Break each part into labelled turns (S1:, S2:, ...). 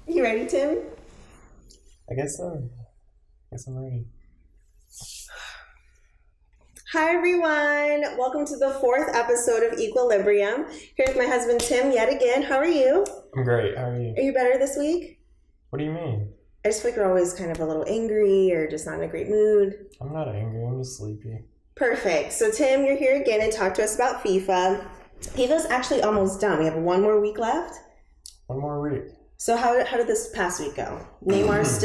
S1: You ready, Tim?
S2: I guess so. I guess I'm ready.
S1: Hi, everyone. Welcome to the fourth episode of Equilibrium. Here's my husband, Tim, yet again. How are you?
S2: I'm great. How are you?
S1: Are you better this week?
S2: What do you mean?
S1: I just feel like you're always kind of a little angry or just not in a great mood.
S2: I'm not angry. I'm just sleepy.
S1: Perfect. So, Tim, you're here again and talk to us about FIFA. FIFA's actually almost done. We have one more week left.
S2: One more week.
S1: So how did this past week go? Neymar's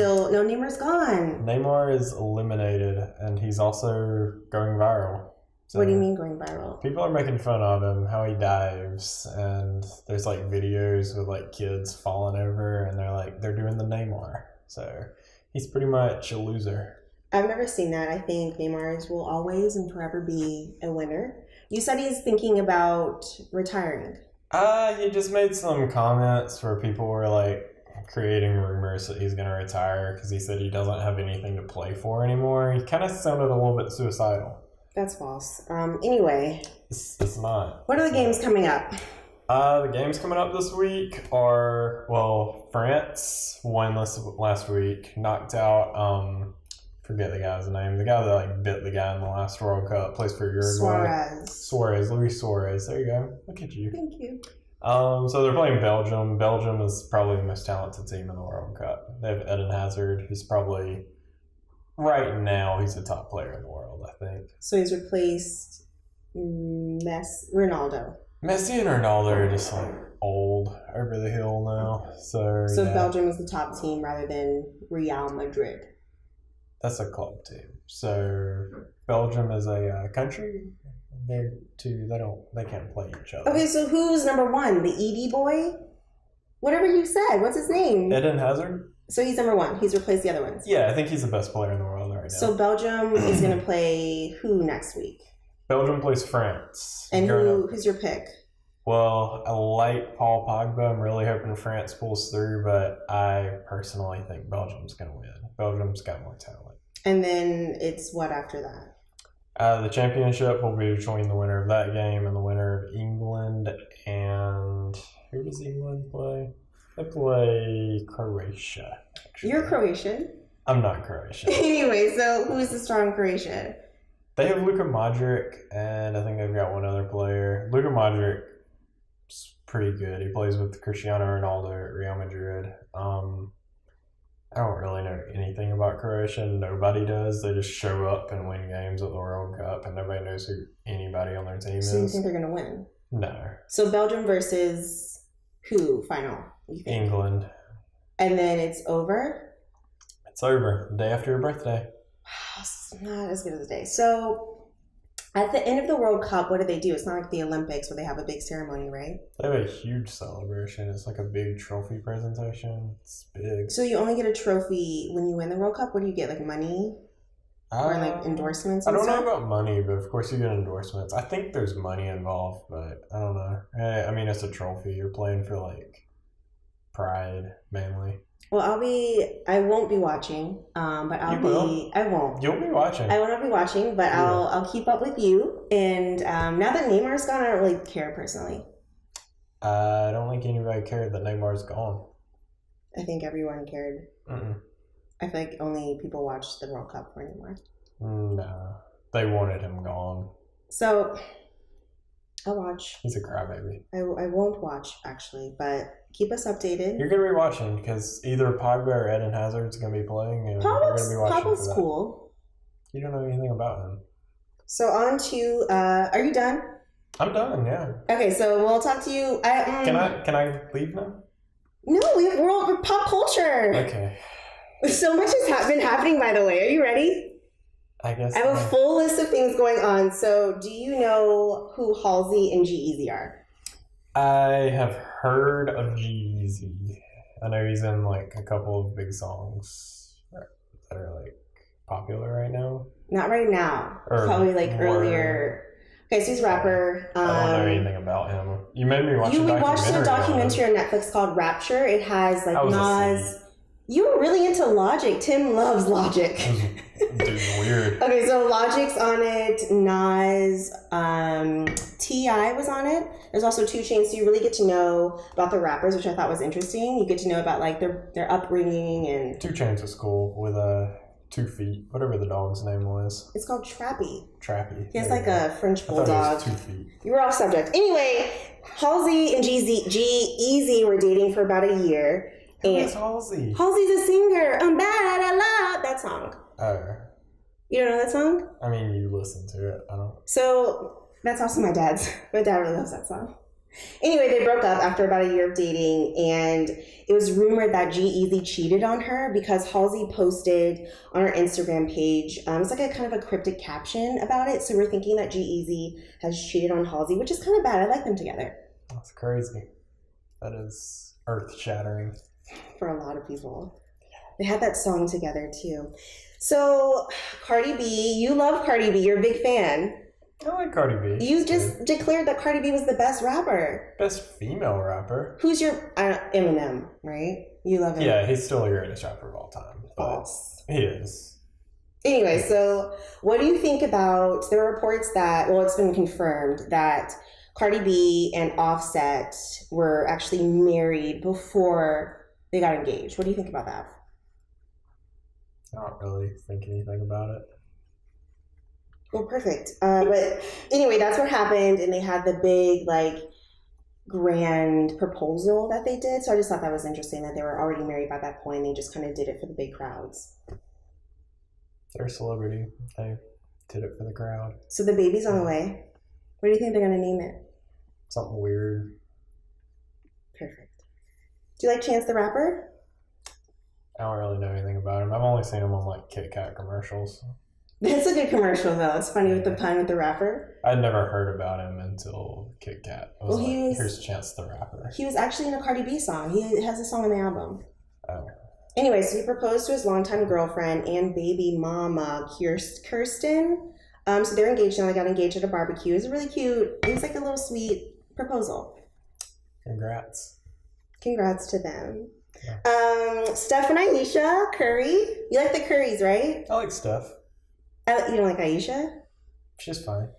S1: gone.
S2: Neymar is eliminated, and he's also going viral. So
S1: what do you mean going viral?
S2: People are making fun of him, how he dives, and there's like videos with like kids falling over, and they're doing the Neymar. So he's pretty much a loser.
S1: I've never seen that. I think Neymar will always and forever be a winner. You said he's thinking about retiring.
S2: He just made some comments where people were like creating rumors that he's going to retire because he said he doesn't have anything to play for anymore. He kind of sounded a little bit suicidal.
S1: That's false. Anyway.
S2: It's not.
S1: What are the games coming up?
S2: The games coming up this week are, France won last week, knocked out, forget the guy's name. The guy that like bit the guy in the last World Cup, plays for Uruguay. Luis Suarez. There you go. Look at you.
S1: Thank you.
S2: So they're playing Belgium. Belgium is probably the most talented team in the World Cup. They have Eden Hazard, who's probably right now he's the top player in the world, I think.
S1: So he's replaced Ronaldo.
S2: Messi and Ronaldo are just like old, over the hill now. So yeah.
S1: Belgium is the top team rather than Real Madrid.
S2: That's a club team. So Belgium is a country. They can't play each other.
S1: Okay, so who's number one? The ED boy? Whatever you said. What's his name?
S2: Eden Hazard.
S1: So he's number one. He's replaced the other ones.
S2: Yeah, I think he's the best player in the world right now.
S1: So Belgium is going to play who next week?
S2: Belgium plays France.
S1: And who's your pick?
S2: Well, I like Paul Pogba. I'm really hoping France pulls through, but I personally think Belgium's going to win. Belgium's got more talent.
S1: And then it's what after that?
S2: The championship will be between the winner of that game and the winner of England and... Who does England play? They play Croatia. Actually.
S1: You're Croatian?
S2: I'm not Croatian.
S1: Anyway, so who's the strong Croatia?
S2: They have Luka Modric, and I think they've got one other player. Luka Modric is pretty good. He plays with Cristiano Ronaldo at Real Madrid. I don't really know anything about Croatia. Nobody does. They just show up and win games at the World Cup, and nobody knows who anybody on their team is.
S1: So you think they're going to win?
S2: No.
S1: So Belgium versus who final? You think?
S2: England.
S1: And then it's over?
S2: It's over. The day after your birthday.
S1: Wow, it's not as good as the day. So at the end of the World Cup, what do they do? It's not like the Olympics where they have a big ceremony, right?
S2: They have a huge celebration. It's like a big trophy presentation. It's big.
S1: So you only get a trophy when you win the World Cup? What do you get, like money? Or like endorsements?
S2: I don't know about money, but of course you get endorsements. I think there's money involved, but I don't know. I mean, it's a trophy. You're playing for like pride mainly.
S1: Well, I won't be watching, but I won't.
S2: You'll be watching.
S1: I won't be watching, but I'll keep up with you. And now that Neymar's gone, I don't really care personally.
S2: I don't think anybody cared that Neymar's gone.
S1: I think everyone cared.
S2: Mm-mm.
S1: I feel like only people watched the World Cup for Neymar.
S2: No, they wanted him gone.
S1: So I'll watch.
S2: He's a crybaby.
S1: I won't watch actually, but keep us updated.
S2: You're gonna be watching because either Pogba or Eden Hazard's gonna be playing, and you're gonna be watching.
S1: Pogba's cool.
S2: You don't know anything about him.
S1: So on to. Are you done?
S2: I'm done. Yeah.
S1: Okay, so we'll talk to you.
S2: Can I leave now?
S1: No, we have world pop culture.
S2: Okay.
S1: So much has been happening, by the way. Are you ready?
S2: I guess.
S1: I have a full list of things going on. So do you know who Halsey and G-Eazy are?
S2: I have heard of G-Eazy. I know he's in like a couple of big songs that are like popular right now.
S1: Not right now. Probably like earlier. Okay, so he's a rapper.
S2: I don't know anything about him. You made me watch a documentary.
S1: We watched a documentary on Netflix called Rapture. It has like Nas. You were really into Logic. Tim loves Logic.
S2: Dude, weird.
S1: Okay, so Logic's on it. Nas, T.I. was on it. There's also 2 Chainz, so you really get to know about the rappers, which I thought was interesting. You get to know about like their upbringing and
S2: 2 Chainz was cool with 2 feet, whatever the dog's name was.
S1: it's called Trappy.
S2: Trappy.
S1: He has like a French
S2: I thought
S1: bulldog.
S2: it was 2 feet.
S1: You were off subject. Anyway, Halsey and G-Eazy were dating for about a year.
S2: Who is Halsey?
S1: Halsey's a singer. I'm bad, I love that song.
S2: Oh.
S1: You don't know that song?
S2: I mean, you listen to it. I don't.
S1: So that's also my dad's. My dad really loves that song. Anyway, they broke up after about a year of dating, and it was rumored that G-Eazy cheated on her because Halsey posted on her Instagram page, it's like a kind of a cryptic caption about it. So we're thinking that G-Eazy has cheated on Halsey, which is kind of bad. I like them together.
S2: That's crazy. That is earth-shattering.
S1: For a lot of people. They had that song together too. So Cardi B, you love Cardi B. You're a big fan.
S2: I like Cardi B.
S1: You just declared that Cardi B was the best rapper.
S2: Best female rapper.
S1: Who's your Eminem, right? You love him.
S2: Yeah, he's still the greatest rapper of all time.
S1: False.
S2: He is.
S1: Anyway, so what do you think about the reports that, well, it's been confirmed that Cardi B and Offset were actually married before they got engaged? What do you think about that?
S2: I don't really think anything about it.
S1: Well, perfect. But anyway, that's what happened, and they had the big, like, grand proposal that they did. So I just thought that was interesting that they were already married by that point. They just kind of did it for the big crowds.
S2: They're a celebrity. They did it for the crowd.
S1: So the baby's on the way. What do you think they're going to name it?
S2: Something weird.
S1: Perfect. Do you like Chance the Rapper?
S2: I don't really know anything about him. I've only seen him on like Kit Kat commercials.
S1: That's a good commercial, though. It's funny with the pun with the rapper.
S2: I'd never heard about him until Kit Kat. I was here's Chance the Rapper.
S1: He was actually in a Cardi B song. He has a song on the album.
S2: Oh.
S1: Anyway, so he proposed to his longtime girlfriend and baby mama, Kirsten. So they're engaged now. They got engaged at a barbecue. It was really cute. It was like a little sweet proposal.
S2: Congrats.
S1: Congrats to them. Yeah. Steph and Aisha Curry. You like the Currys, right?
S2: I like Steph.
S1: You don't like Aisha?
S2: She's fine.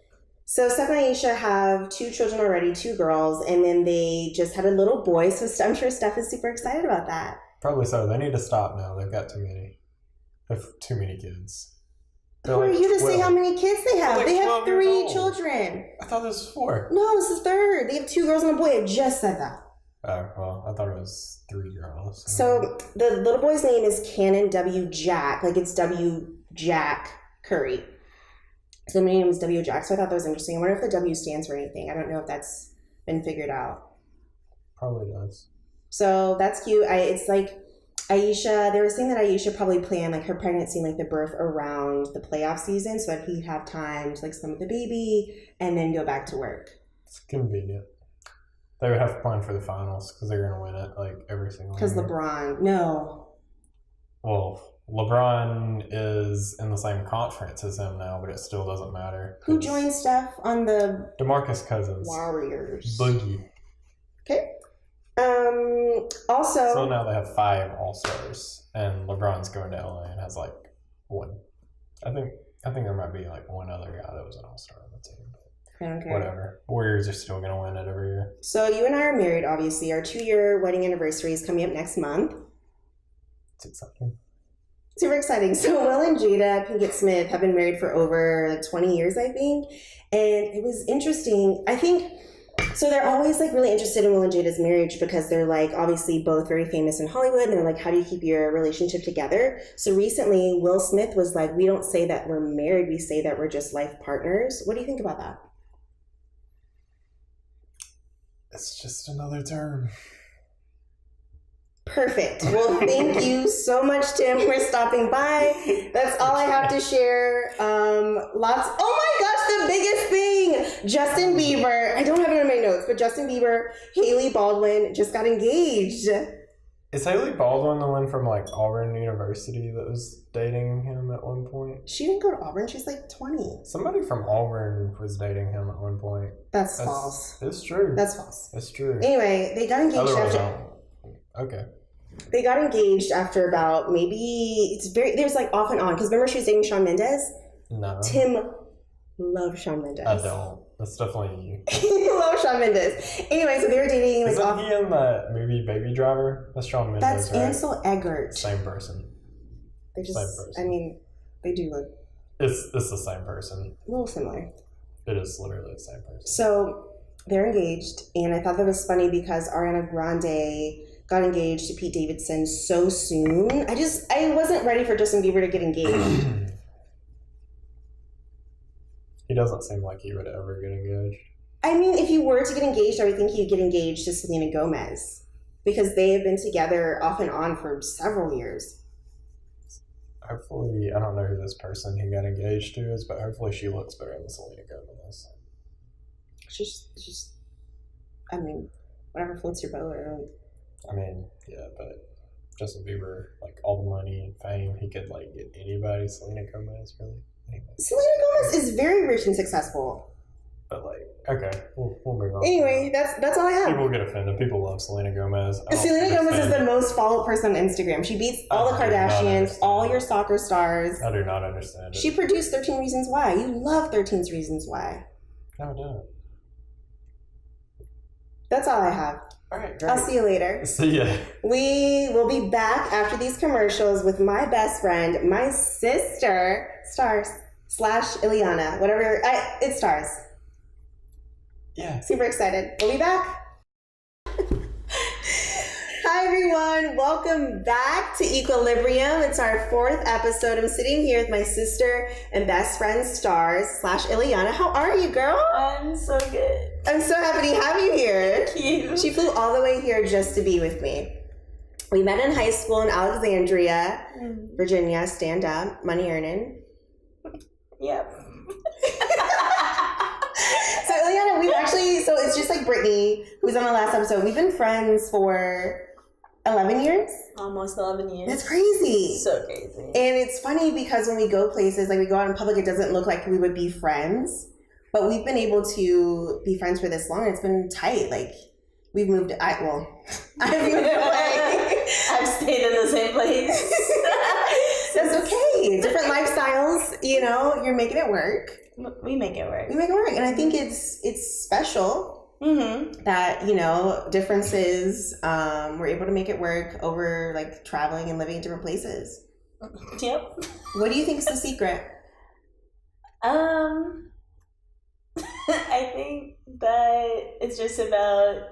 S1: So Steph and Aisha have 2 children already, 2 girls, and then they just had a little boy. So I'm sure Steph is super excited about that.
S2: Probably so. They need to stop now. They've got too many. They have too many kids.
S1: Who are you to say how many kids they have? They have 3 children.
S2: I thought this was 4.
S1: No, this is 3rd. They have 2 girls and a boy. I just said that.
S2: Oh, well, I thought it was 3 girls.
S1: So the little boy's name is Cannon W. Jack. Like it's W. Jack Curry. So my name is W. Jack. So I thought that was interesting. I wonder if the W stands for anything. I don't know if that's been figured out.
S2: Probably does.
S1: So that's cute. It's like Aisha, they were saying that Aisha probably planned like her pregnancy and like the birth around the playoff season so that he'd have time to like spend with the baby and then go back to work.
S2: It's convenient. They would have to plan for the finals because they're going to win it like every single year.
S1: Because LeBron, no.
S2: Well, LeBron is in the same conference as him now, but it still doesn't matter.
S1: Who joined Steph on the
S2: DeMarcus Cousins.
S1: Warriors?
S2: Boogie.
S1: Okay. Also,
S2: so now they have 5 All-Stars, and LeBron's going to LA and has like 1. I think there might be like 1 other guy that was an All-Star on the team.
S1: I don't care.
S2: Whatever. Warriors are still going to win it every year.
S1: So you and I are married, obviously. Our 2-year wedding anniversary is coming up next month.
S2: It's exciting.
S1: Super exciting. So Will and Jada Pinkett Smith have been married for over like 20 years, I think. And it was interesting. I think, so they're always like really interested in Will and Jada's marriage because they're like obviously both very famous in Hollywood. And they're like, how do you keep your relationship together? So recently Will Smith was like, we don't say that we're married. We say that we're just life partners. What do you think about that?
S2: It's just another term.
S1: Perfect. Well, thank you so much, Tim, for stopping by. That's all I have to share. Oh my gosh, the biggest thing. Justin Bieber. I don't have it in my notes, but Justin Bieber, Hailey Baldwin just got engaged.
S2: Is Hailey Baldwin the one from like Auburn University that was dating him at one point?
S1: She didn't go to Auburn. She's like 20.
S2: Somebody from Auburn was dating him at one point.
S1: That's false.
S2: It's true.
S1: That's false.
S2: It's true.
S1: Anyway, they got engaged
S2: Otherwise,
S1: after.
S2: okay.
S1: They got engaged after about there's like off and on. Because remember she was dating Shawn Mendes?
S2: No.
S1: Tim loves Shawn Mendes.
S2: I don't. That's definitely you.
S1: He loves Shawn Mendes. Anyway, so they were dating like
S2: Isn't he in that movie Baby Driver? That's Shawn Mendes,
S1: That's
S2: right?
S1: Ansel Elgort.
S2: Same person.
S1: They're just,
S2: Same person.
S1: I mean, they do look
S2: It's the same person.
S1: a little similar.
S2: It is literally the same person.
S1: So they're engaged, and I thought that was funny because Ariana Grande got engaged to Pete Davidson so soon. I wasn't ready for Justin Bieber to get engaged.
S2: He doesn't seem like he would ever get engaged.
S1: I mean, if you were to get engaged, I would think you'd get engaged to Selena Gomez because they have been together off and on for several years.
S2: Hopefully, I don't know who this person he got engaged to is, but hopefully she looks better than Selena Gomez.
S1: She's, I mean, whatever floats your boat.
S2: I mean, yeah, but Justin Bieber, like all the money and fame, he could like get anybody. Selena Gomez, really. Anyway.
S1: Selena Gomez is very rich and successful.
S2: But like, okay, we'll move on.
S1: Anyway, that's all I have.
S2: People get offended. People love Selena Gomez.
S1: Selena Gomez is the most followed person on Instagram. She beats all the Kardashians, all your soccer stars.
S2: I do not understand it.
S1: She produced 13 Reasons Why. You love 13 Reasons Why.
S2: No, I don't.
S1: That's all I have.
S2: All right, great.
S1: I'll see you later.
S2: See ya.
S1: We will be back after these commercials with my best friend, my sister, Stars / Ilyanna, whatever. It's Stars.
S2: Yeah.
S1: Super excited. We'll be back. Hi, everyone. Welcome back to Equilibrium. It's our 4th episode. I'm sitting here with my sister and best friend, Stars / Ilyanna. How are you, girl?
S3: I'm so good.
S1: I'm so happy to have you here.
S3: Thank you.
S1: She flew all the way here just to be with me. We met in high school in Alexandria, Virginia. Stand up, money earning.
S3: Yep.
S1: So Ilyanna, so it's just like Brittany, who's on the last episode. We've been friends for 11 years.
S3: Almost 11 years.
S1: That's crazy.
S3: So crazy.
S1: And it's funny because when we go places, like we go out in public, it doesn't look like we would be friends. But we've been able to be friends for this long. It's been tight. Like we've moved. I've moved away.
S3: I've stayed in the same place.
S1: That's okay. Different lifestyles. You know, you're making it work.
S3: We make it work.
S1: We make it work, and I think it's special that differences. We're able to make it work over like traveling and living in different places.
S3: Yep.
S1: What do you think is the secret?
S3: I think that it's just about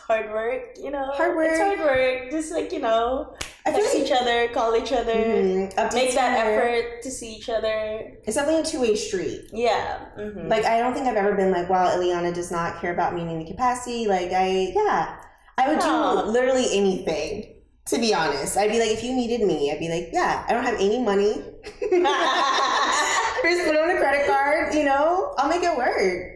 S3: hard work,
S1: Hard work.
S3: It's hard work. Just like, text each other, call each other, make that effort to see each other.
S1: It's definitely a two-way street.
S3: Yeah. Mm-hmm.
S1: Like, I don't think I've ever been like, wow, Ilyanna does not care about me in any capacity. Like, I would do literally anything. To be honest, I'd be like, if you needed me, I'd be like, yeah, I don't have any money. Just put on a credit card, I'll make it work.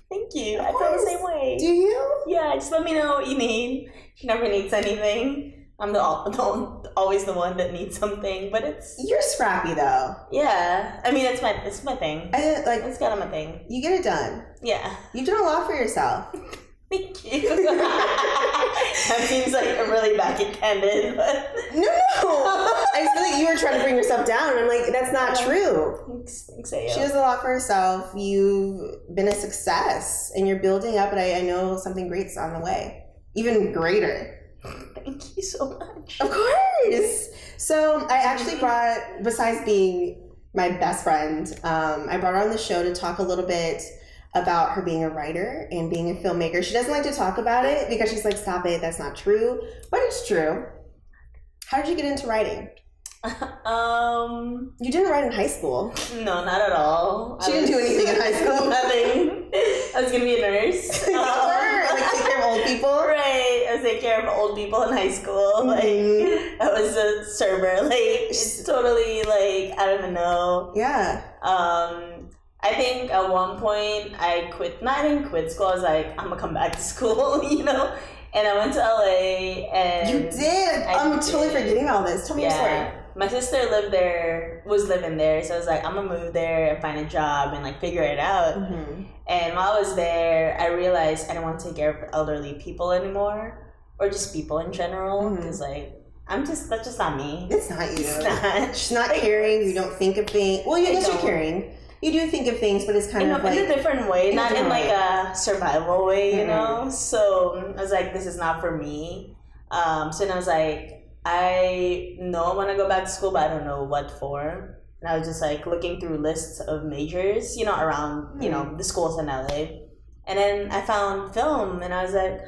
S3: Thank you. I feel the same way.
S1: Do you?
S3: Yeah, just let me know what you need. She never needs anything. I'm always the one that needs something, but
S1: You're scrappy though.
S3: Yeah, I mean it's my thing. It's kind of my thing.
S1: You get it done.
S3: Yeah,
S1: you've done a lot for yourself.
S3: Thank you. That seems like I'm really backhanded, but
S1: no. I just feel like you were trying to bring yourself down. I'm like, that's not true.
S3: Thanks,
S1: she does a lot for herself. You've been a success, and you're building up. And I know something great's on the way, even greater.
S3: Thank you so much.
S1: Of course. So I actually brought, besides being my best friend, I brought her on the show to talk a little bit about her being a writer and being a filmmaker. She doesn't like to talk about it because she's like, stop it, that's not true. But it's true. How did you get into writing? You didn't write in high school.
S3: No, not at all.
S1: She didn't do anything in high school.
S3: Nothing. I was gonna be a nurse.
S1: Like take care of old people?
S3: Right. I was taking care of old people in high school. Like I was a server. Like it's totally like I don't even know.
S1: Yeah.
S3: I think at one point I didn't quit school. I was like, I'm gonna come back to school, And I went to LA and
S1: you did. I'm totally forgetting all this. Tell me your story.
S3: My sister was living there, so I was like, I'm gonna move there and find a job and like figure it out. And while I was there, I realized I didn't want to take care of elderly people anymore. or just people in general, because like that's just not me.
S1: It's not you.
S3: It's not.
S1: She's not caring. You don't think of things. Well, yes, you're caring. You do think of things, but it's kind of like
S3: in a different way, not in like a survival way, you know. So I was like, this is not for me. So then I was like, I know I want to go back to school, but I don't know what for. And I was just like looking through lists of majors, you know, around you know the schools in LA, and then I found film, and I was like,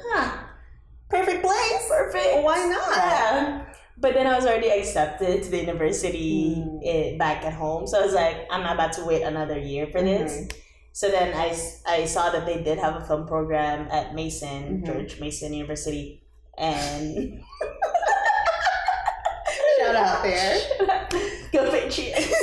S1: perfect place.
S3: Perfect.
S1: Why not?
S3: Yeah. But then I was already accepted to the university back at home. So I was like, I'm not about to wait another year for this. So then I saw that they did have a film program at Mason, George Mason University. And
S1: shout out there.
S3: Go Patriots.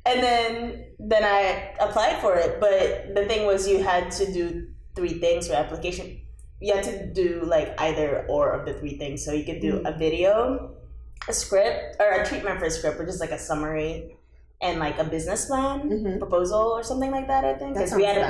S3: And then I applied for it. But the thing was you had to do 3 things for application. You had to do like either or of the 3 things. So you could do a video, a script, or a treatment for a script, which is like a summary, and like a business plan, proposal, or something like that. I think because we had a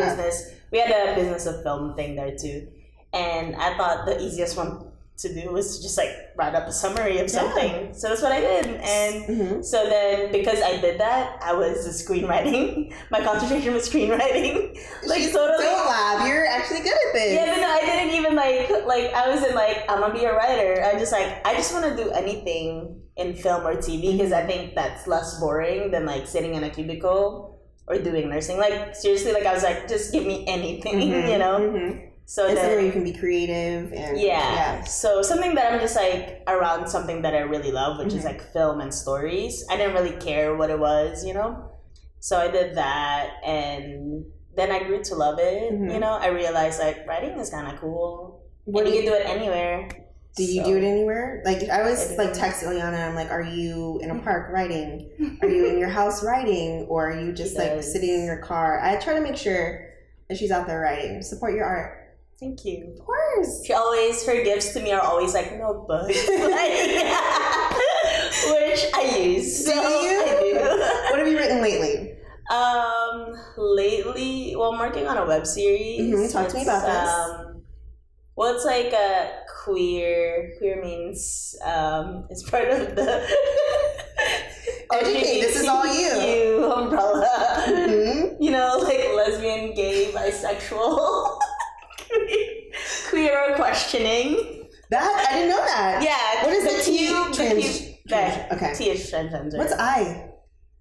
S3: business of film thing there too, and I thought the easiest one to do was to just like write up a summary of something. So that's what I did, and so then because I did that, I was screenwriting. My concentration was screenwriting. Like totally.
S1: Don't laugh. You're actually good at this.
S3: Yeah, but no, I didn't even like I was in like I'm gonna be a writer. I just want to do anything in film or TV because I think that's less boring than like sitting in a cubicle or doing nursing. Like seriously, like I was like, just give me anything, you know. So
S1: it's somewhere you can be creative and
S3: so something that I'm just like around something that I really love, which is like film and stories. I didn't really care what it was, you know. So I did that, and then I grew to love it. You know, I realized like writing is kind of cool. You can do it anywhere.
S1: Do you do it anywhere? Like I always like text Ilyanna. I'm like, are you in a park writing? Are you in your house writing, or are you just like sitting in your car? I try to make sure that she's out there writing. Support your art.
S3: Thank you.
S1: Of course.
S3: Her gifts to me are always like notebooks, which I use. So
S1: do you?
S3: I do.
S1: What have you written lately?
S3: Lately, well, I'm working on a web series.
S1: Talk to me about this.
S3: Well, it's like a queer means it's part of the
S1: educate. This is all you.
S3: Umbrella. You know, like lesbian, gay, bisexual. Queer or questioning.
S1: That I didn't know that.
S3: Yeah.
S1: What is the T?
S3: Okay. T is transgender.
S1: What's I?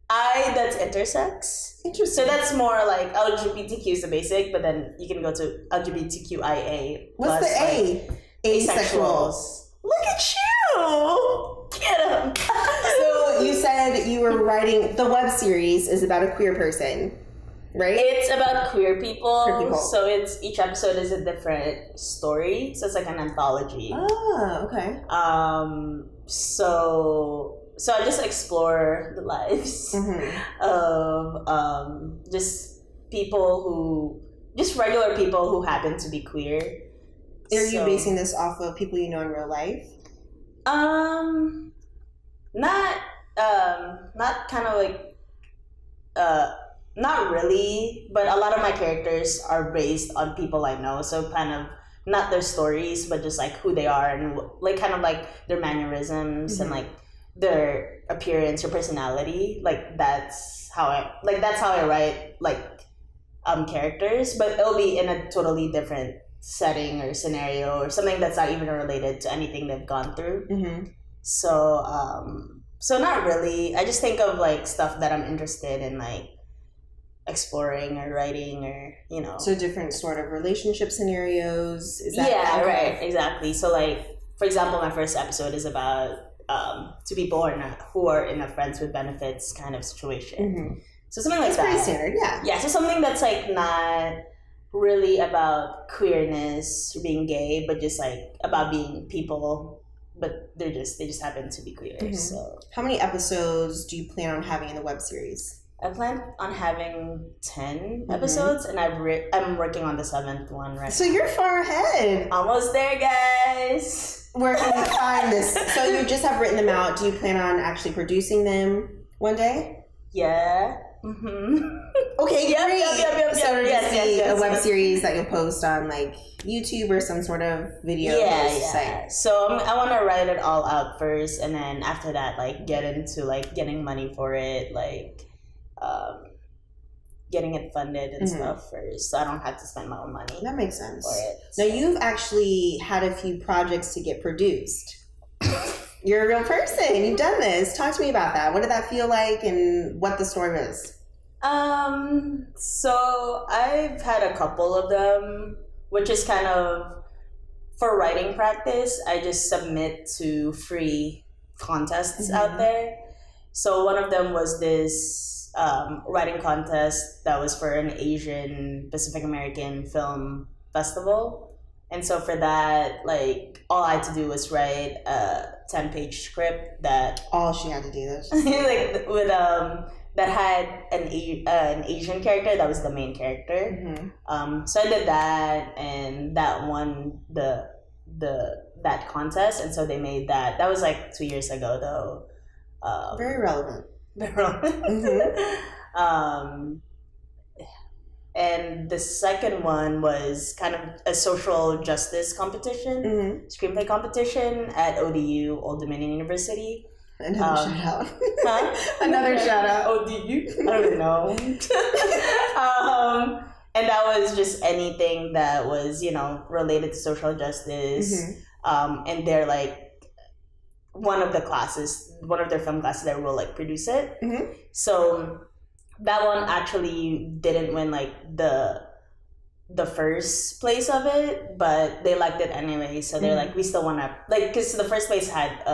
S3: I, that's intersex.
S1: Interesting.
S3: So that's more like LGBTQ is the basic, but then you can go to LGBTQIA.
S1: What's the A?
S3: Like, asexuals. Look at you! Get them.
S1: So you said you were writing, the web series is about a queer person, right?
S3: It's about queer people. So it's each episode is a different story. So it's like an anthology.
S1: Oh, okay.
S3: So I just explore the lives of just regular people who happen to be queer.
S1: Are you basing this off of people you know in real life?
S3: Not kind of like not really, but a lot of my characters are based on people I know, so kind of not their stories, but just like who they are and like kind of like their mannerisms and like their appearance or personality. Like that's how I write like characters, but it'll be in a totally different setting or scenario or something that's not even related to anything they've gone through. So not really. I just think of like stuff that I'm interested in, like exploring or writing, or you know.
S1: So different sort of relationship scenarios. Is that
S3: right, exactly. So like, for example, my first episode is about two people who are in a friends with benefits kind of situation. So something like that.
S1: Pretty standard, yeah.
S3: Yeah, so something that's like not really about queerness or being gay, but just like about being people, but they just happen to be queer. So
S1: how many episodes do you plan on having in the web series?
S3: I plan on having 10 episodes, and I'm working on the 7th one right now.
S1: So you're far ahead.
S3: Almost there, guys.
S1: Where can we find this? So you just have written them out. Do you plan on actually producing them one day?
S3: Yeah.
S1: Okay,
S3: Yep.
S1: great.
S3: Yes.
S1: a web series that you'll post on like YouTube or some sort of video site?
S3: So I want to write it all out first, and then after that, like get into like getting money for it, like getting it funded and stuff first, so I don't have to spend my own money.
S1: That makes sense.
S3: For it.
S1: Now you've actually had a few projects to get produced. You're a real person. You've done this. Talk to me about that. What did that feel like, and what the story is?
S3: So I've had a couple of them, which is kind of for writing practice. I just submit to free contests out there. So one of them was this writing contest that was for an Asian Pacific American film festival. And so for that, like, all I had to do was write a 10-page script that...
S1: All she had to do, that's just...
S3: like, with, that had an Asian character that was the main character. So I did that, and that won that contest, and so they made that. That was like 2 years ago, though.
S1: Very relevant.
S3: Very relevant. And the second one was kind of a social justice competition, screenplay competition at ODU, Old Dominion University.
S1: Another shout out.
S3: Huh?
S1: Another shout out.
S3: ODU? I don't even know. And that was just anything that was, related to social justice. And they're like, one of their film classes that will like produce it. So that one actually didn't win like the first place of it, but they liked it anyway. So they're like, we still want to, like, because the first place had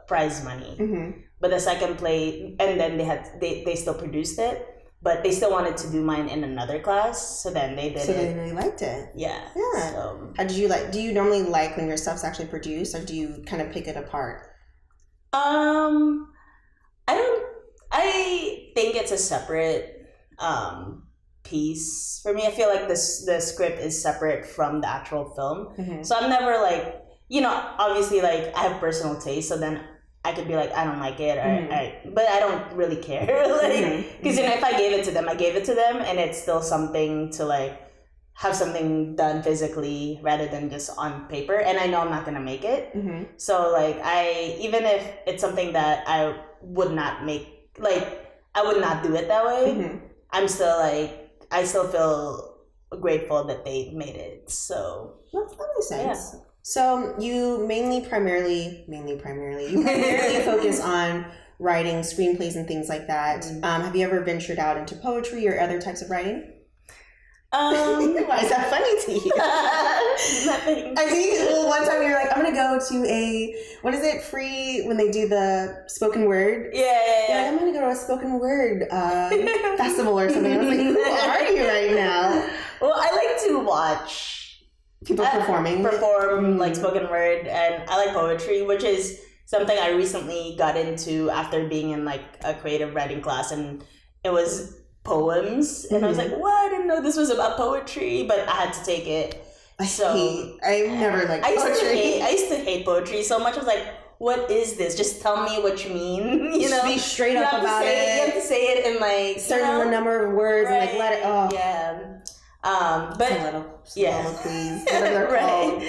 S3: prize money, but the second place, and then they still produced it, but they still wanted to do mine in another class. So then they did it.
S1: So they really liked it.
S3: Yeah.
S1: So. How did you like? Do you normally like when your stuff's actually produced, or do you kind of pick it apart?
S3: I think it's a separate piece for me. I feel like the script is separate from the actual film. So I'm never like, obviously like I have personal taste, so then I could be like, I don't like it, but I don't really care. Like, because if I gave it to them, and it's still something to like have something done physically rather than just on paper, and I know I'm not gonna make it. So like even if it's something that I would not make, like I would not do it that way, I'm still like, I still feel grateful that they made it. So
S1: that makes sense. Yeah. So you primarily focus on writing screenplays and things like that. Have you ever ventured out into poetry or other types of writing? Why is that funny to you?
S3: Nothing.
S1: I think one time you were like, I'm gonna go to free when they do the spoken word.
S3: Yeah.
S1: Like, I'm gonna go to a spoken word festival or something. I was like, who are you right now?
S3: Well, I like to watch
S1: people
S3: perform like spoken word, and I like poetry, which is something I recently got into after being in like a creative writing class, and it was poems, and I was like, what? I didn't know this was about poetry, but I had to take it.
S1: I've never liked poetry.
S3: I used to hate poetry so much. I was like, what is this? Just tell me what you mean.
S1: Just be straight up about it.
S3: You have to say it in like
S1: certain number of words, and like let it. Oh.
S3: Yeah.
S1: But soliloquies, whatever they're called.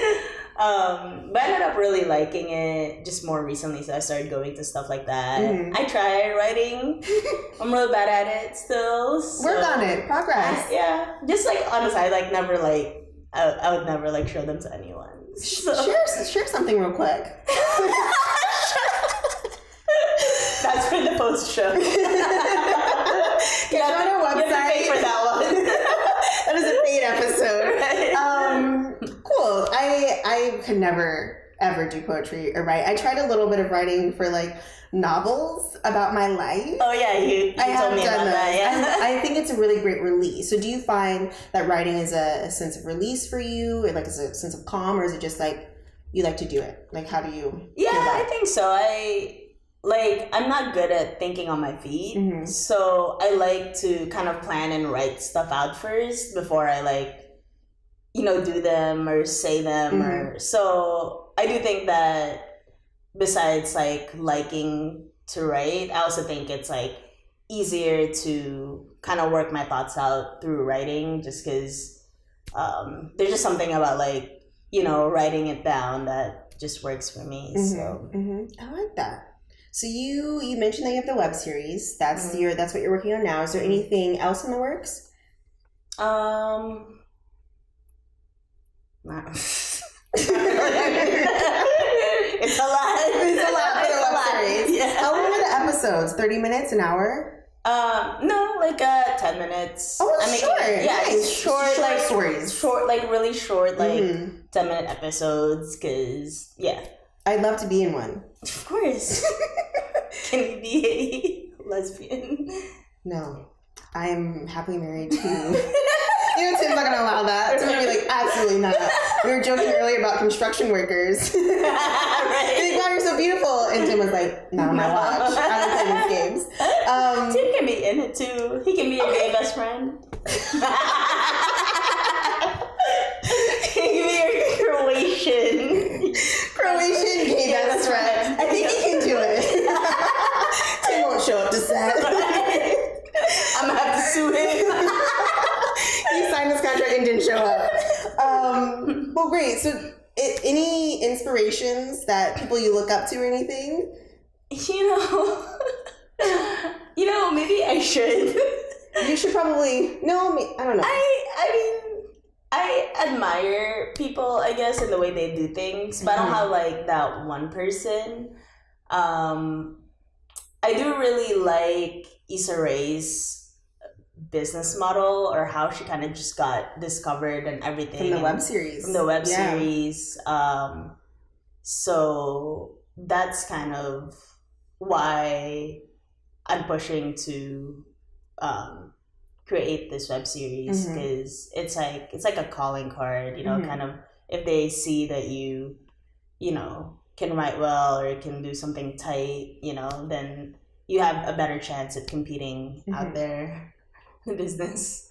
S3: But I ended up really liking it just more recently, so I started going to stuff like that. I try writing. I'm really bad at it still. So,
S1: work on it. Progress.
S3: Yeah. Just like on the side, like never like I would never like show them to anyone. So.
S1: Share something real quick.
S3: That's for the post show.
S1: Get on our website.
S3: You have to pay for that one.
S1: That is a paid episode. Right. Cool. I could never ever do poetry or write. I tried a little bit of writing for like novels about my life.
S3: Oh yeah, you told me about that. Yeah.
S1: I think it's a really great release. So do you find that writing is a sense of release for you, or like is a sense of calm, or is it just like you like to do it? Like how do you?
S3: Yeah, I think so. I'm not good at thinking on my feet, so I like to kind of plan and write stuff out first before I do them or say them. Or so I do think that besides like liking to write, I also think it's like easier to kind of work my thoughts out through writing, just because there's just something about like, you know, writing it down that just works for me. So
S1: I like that. So you mentioned that you have the web series. That's that's what you're working on now. Is there anything else in the works?
S3: Not. It's a lot.
S1: It's a lot for the web series.
S3: Yeah.
S1: How long are the episodes? 30 minutes, an hour?
S3: No, like 10 minutes.
S1: Oh, it's short.
S3: Yeah,
S1: Nice.
S3: it's short, like
S1: stories.
S3: Short, like really short, like 10-minute episodes. Cause
S1: I'd love to be in one.
S3: of course. Can you be a lesbian?
S1: No, I'm happily married to. You know, Tim's not gonna allow that. Tim's gonna be like, absolutely not. We were joking earlier about construction workers.
S3: Right.
S1: They thought you're so beautiful, and Tim was like, "Not on my watch. I don't play these games."
S3: Tim can be in it too. He can be a gay best friend. He can be a Croatian
S1: gay best friend. I think he can do it. Tim won't show up to set.
S3: I'm gonna have to sue him.
S1: He signed this contract and didn't show up. Well, great. So, any inspirations that people you look up to or anything?
S3: You know, maybe I should.
S1: You should probably. No, I don't know.
S3: I mean, I admire people, I guess, in the way they do things, but I don't have like that one person. I do really like Issa Rae's business model, or how she kind of just got discovered and everything
S1: from the web series.
S3: Series. So that's kind of why I'm pushing to create this web series, because it's like a calling card, you know, kind of, if they see that you know, can write well or can do something tight, you know, then you have a better chance at competing out there in the business.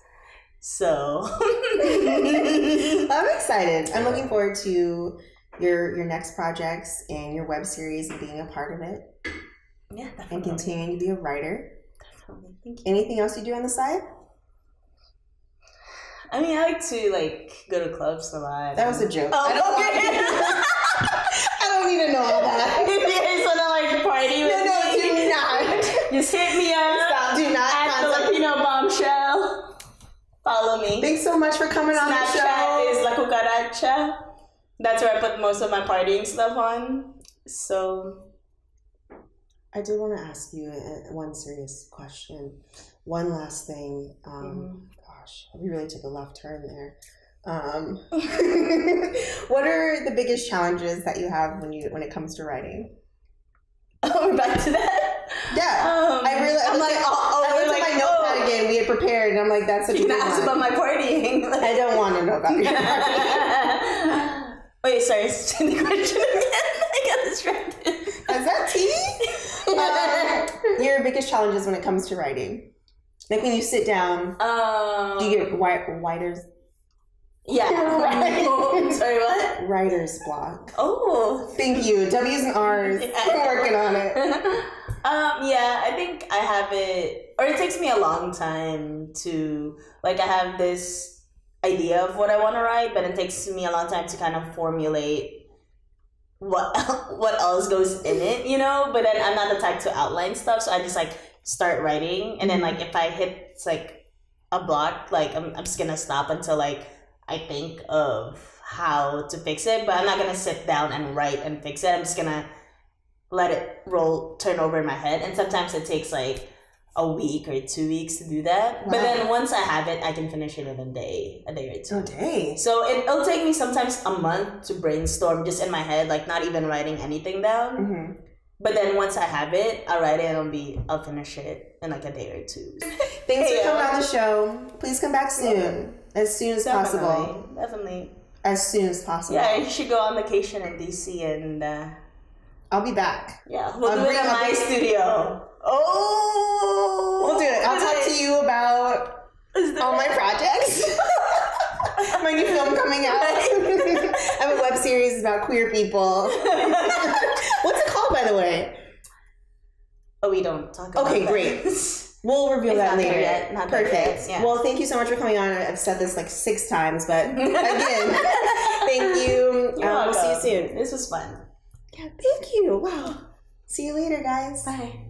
S3: So
S1: I'm excited. I'm looking forward to your next projects and your web series and being a part of it.
S3: Yeah, definitely.
S1: And continuing to be a writer.
S3: Definitely. Thank you.
S1: Anything else you do on the side?
S3: I mean, I like to like go to clubs a lot.
S1: That was a joke.
S3: Oh,
S1: I don't need to know all that.
S3: If you guys wanna like party with me,
S1: do not.
S3: just hit me up.
S1: Stop. Do not.
S3: At Filipino Bombshell. Follow me.
S1: Thanks so much for coming on the show.
S3: Snapchat is La Cucaracha. That's where I put most of my partying stuff on. So
S1: I did want to ask you one serious question. One last thing. Gosh, we really took a left turn there. What are the biggest challenges that you have when it comes to writing?
S3: Oh, we're back to that?
S1: Yeah. I looked at my notepad again. We had prepared, and I'm like, that's such a
S3: you
S1: good
S3: can ask
S1: one.
S3: about my partying.
S1: I don't want to know about your partying.
S3: Wait, sorry, say the question again. I got distracted.
S1: Is that tea? Your biggest challenges when it comes to writing? Like when you sit down, do you get writer's?
S3: Yeah. Sorry, what?
S1: Writer's block.
S3: Oh.
S1: Thank you. W's and R's. I'm working on it.
S3: Yeah, I think I have it, or it takes me a long time to, like, I have this idea of what I want to write, but it takes me a long time to kind of formulate what else goes in it, you know? But then I'm not the type to outline stuff, so I just, like, start writing, and then, like, if I hit, like, a block, like, I'm just gonna stop until, like, I think of how to fix it, but I'm not gonna sit down and write and fix it. I'm just gonna let it turn over in my head, and sometimes it takes, like, a week or 2 weeks to do that. Wow. But then once I have it, I can finish it in a day or two.
S1: A day?
S3: So it'll take me sometimes a month to brainstorm just in my head, like not even writing anything down. But then once I have it, I'll write it and I'll finish it in like a day or two.
S1: Thanks for coming on the show. Please come back soon. As soon as possible.
S3: Definitely.
S1: As soon as possible.
S3: Yeah, you should go on vacation in DC and
S1: I'll be back.
S3: Yeah, we'll do it in my studio. Oh,
S1: we'll do it. I'll talk to you about all my projects. My new film coming out. I have a web series about queer people. What's it called, by the way?
S3: Oh, we don't talk about that.
S1: Okay, great. We'll reveal
S3: It's
S1: that
S3: not there
S1: later.
S3: yet. Not there
S1: Perfect.
S3: yet, yeah.
S1: Well, thank you so much for coming on. I've said this like 6 times, but again, thank you.
S3: You're
S1: We'll see you
S3: welcome.
S1: soon.
S3: This was fun.
S1: Yeah, thank you. Wow. See you later, guys.
S3: Bye.